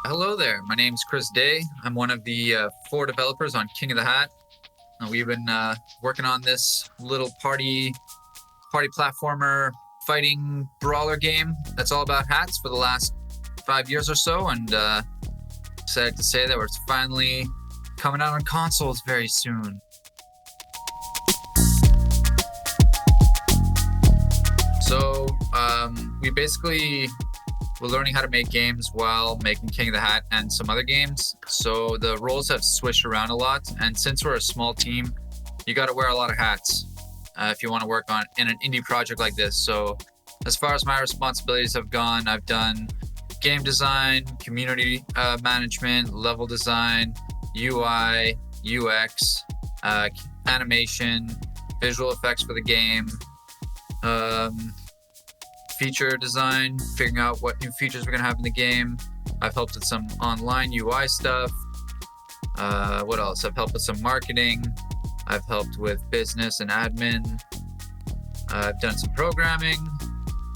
Hello there. My name's Chris Day. I'm one of the 4 developers on King of the Hat. We've been working on this little party platformer fighting brawler game that's all about hats for the last 5 years or so, and excited to say that it's finally coming out on consoles very soon. So we're learning how to make games while making King of the Hat and some other games. So the roles have switched around a lot. And since we're a small team, you got to wear a lot of hats if you want to work in an indie project like this. So as far as my responsibilities have gone, I've done game design, community management, level design, UI, UX, animation, visual effects for the game, feature design, figuring out what new features we're going to have in the game. I've helped with some online UI stuff. What else? I've helped with some marketing. I've helped with business and admin. I've done some programming,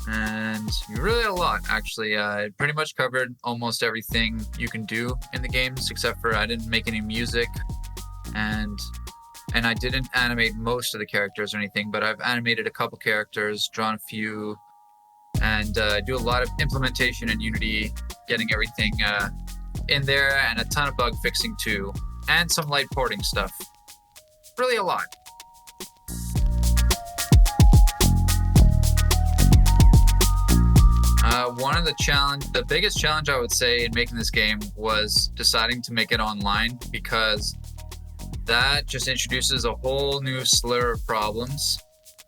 and really a lot, actually. I pretty much covered almost everything you can do in the games, except for I didn't make any music, and I didn't animate most of the characters or anything, but I've animated a couple characters, drawn a few, and do a lot of implementation in Unity, getting everything in there, and a ton of bug fixing too, and some light porting stuff. Really a lot. The biggest challenge I would say in making this game was deciding to make it online, because that just introduces a whole new slur of problems.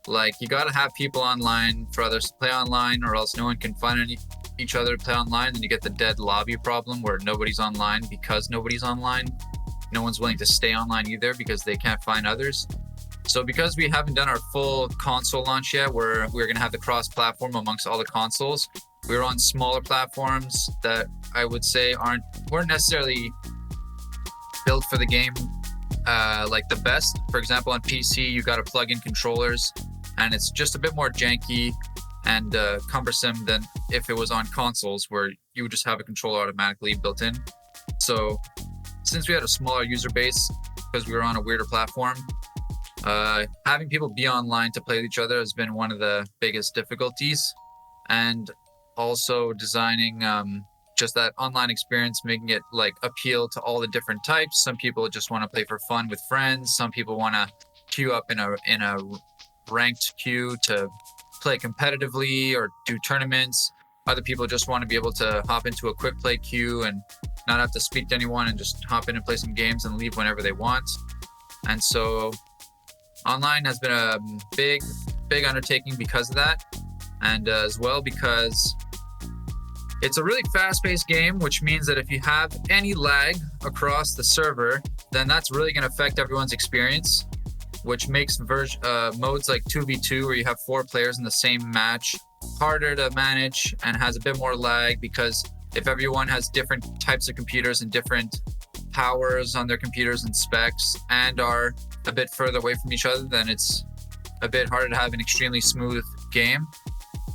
Like, you gotta have people online for others to play online, or else no one can find each other to play online. Then you get the dead lobby problem where nobody's online because nobody's online. No one's willing to stay online either because they can't find others. So because we haven't done our full console launch yet, where we're gonna have the cross-platform amongst all the consoles, we're on smaller platforms that I would say weren't necessarily built for the game like the best. For example, on PC, you got to plug in controllers, and it's just a bit more janky and cumbersome than if it was on consoles, where you would just have a controller automatically built in. So since we had a smaller user base, because we were on a weirder platform, having people be online to play with each other has been one of the biggest difficulties. And also designing just that online experience, making it like appeal to all the different types. Some people just want to play for fun with friends. Some people want to queue up in a ranked queue to play competitively or do tournaments. Other people just want to be able to hop into a quick play queue and not have to speak to anyone and just hop in and play some games and leave whenever they want. And so online has been a big undertaking because of that, and as well because it's a really fast-paced game, which means that if you have any lag across the server, then that's really going to affect everyone's experience, which makes modes like 2v2, where you have 4 players in the same match, harder to manage and has a bit more lag, because if everyone has different types of computers and different powers on their computers and specs and are a bit further away from each other, then it's a bit harder to have an extremely smooth game.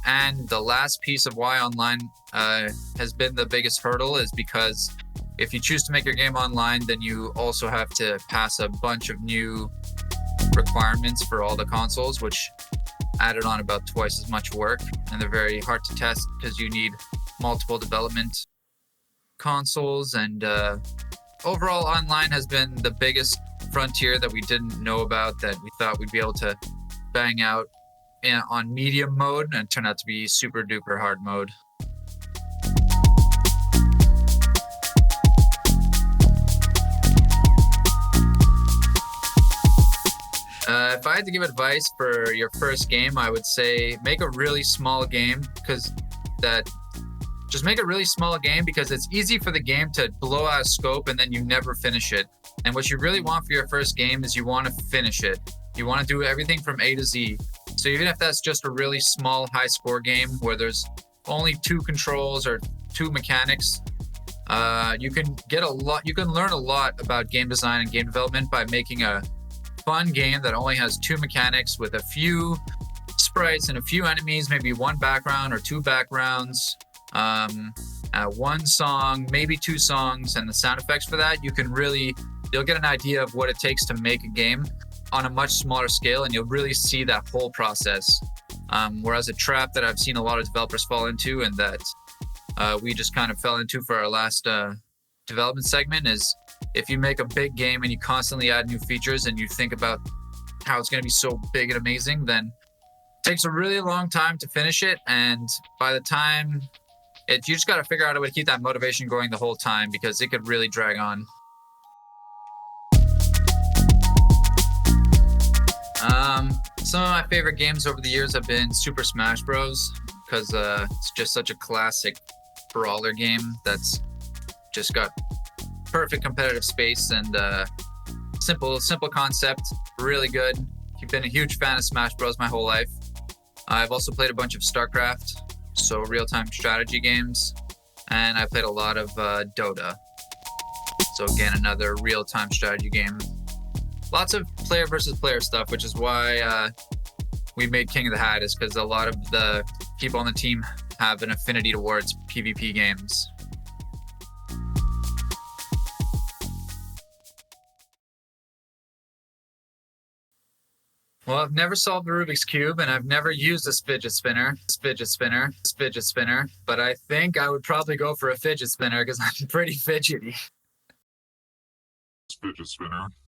And the last piece of why online has been the biggest hurdle is because if you choose to make your game online, then you also have to pass a bunch of new requirements for all the consoles, which added on about twice as much work. And they're very hard to test because you need multiple development consoles. And overall, online has been the biggest frontier that we didn't know about, that we thought we'd be able to bang out on medium mode, and turned out to be super duper hard mode. If I had to give advice for your first game, I would say make a really small game, because it's easy for the game to blow out of scope and then you never finish it. And what you really want for your first game is you want to finish it. You want to do everything from A to Z. So even if that's just a really small high score game where there's only 2 controls or 2 mechanics, you can learn a lot about game design and game development by making a fun game that only has 2 mechanics with a few sprites and a few enemies, maybe 1 background or 2 backgrounds, one song, maybe two songs, and the sound effects for that, you'll get an idea of what it takes to make a game on a much smaller scale, and you'll really see that whole process. Whereas a trap that I've seen a lot of developers fall into, and that we just kind of fell into for our last development segment, is if you make a big game and you constantly add new features and you think about how it's going to be so big and amazing, then it takes a really long time to finish it. And by the time you just got to figure out a way to keep that motivation going the whole time, because it could really drag on. Some of my favorite games over the years have been Super Smash Bros. Because it's just such a classic brawler game that's just got perfect competitive space and simple concept, really good. I've been a huge fan of Smash Bros. My whole life. I've also played a bunch of StarCraft, so real-time strategy games, and I played a lot of Dota. So again, another real-time strategy game. Lots of player versus player stuff, which is why we made King of the Hat, is because a lot of the people on the team have an affinity towards PvP games. Well, I've never solved the Rubik's Cube, and I've never used a fidget spinner, but I think I would probably go for a fidget spinner because I'm pretty fidgety. Fidget spinner.